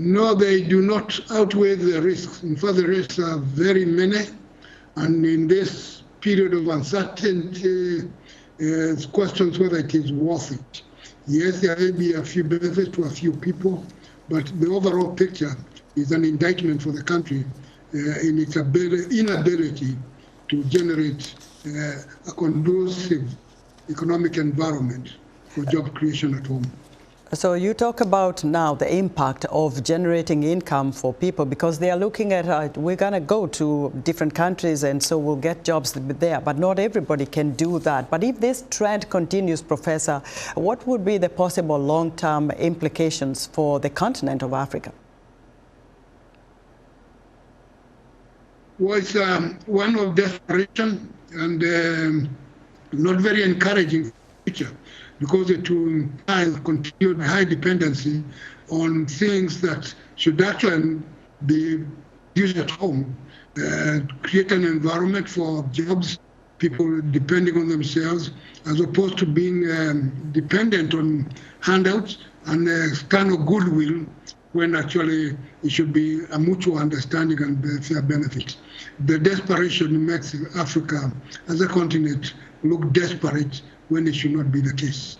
No, they do not outweigh the risks. In fact, the risks are very many. And in this period of uncertainty, it questions whether it is worth it. Yes, there may be a few benefits to a few people, but the overall picture is an indictment for the country in its inability to generate a conducive economic environment for job creation at home. So you talk about now the impact of generating income for people, because they are looking at, we're going to go to different countries and so we'll get jobs there, but not everybody can do that. But if this trend continues, Professor, what would be the possible long-term implications for the continent of Africa? Well, it's one of desperation and not very encouraging future, because it will imply continued high dependency on things that should actually be used at home, create an environment for jobs, people depending on themselves, as opposed to being dependent on handouts and kind of goodwill, when actually it should be a mutual understanding and fair benefit. The desperation makes Africa as a continent look desperate when it should not be the case.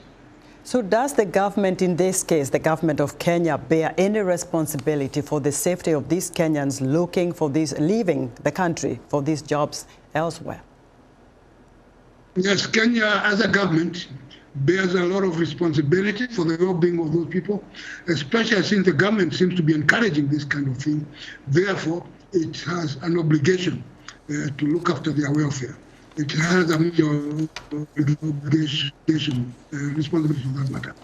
So does the government, in this case, the government of Kenya, bear any responsibility for the safety of these Kenyans looking for these, leaving the country for these jobs elsewhere? Yes, Kenya as a government bears a lot of responsibility for the well-being of those people, especially since the government seems to be encouraging this kind of thing. Therefore, it has an obligation to look after their welfare. It has a major obligation, responsibility for that matter.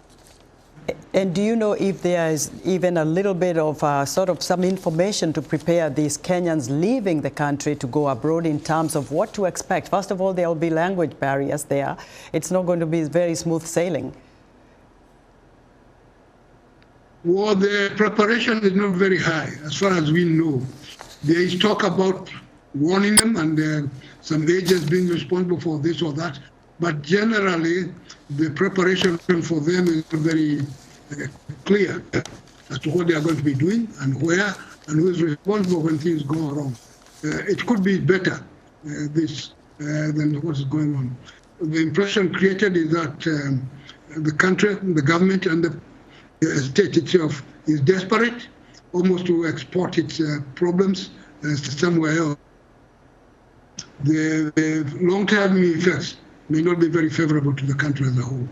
And do you know if there is even a little bit of sort of some information to prepare these Kenyans leaving the country to go abroad in terms of what to expect? First of all, there will be language barriers there. It's not going to be very smooth sailing. Well, the preparation is not very high, as far as we know. There is talk about warning them and some agents being responsible for this or that. But generally, the preparation for them is very clear as to what they are going to be doing and where and who is responsible when things go wrong. It could be better than what is going on. The impression created is that the country, the government, and the state itself is desperate, almost to export its problems somewhere else. The long-term effects may not be very favorable to the country as a whole.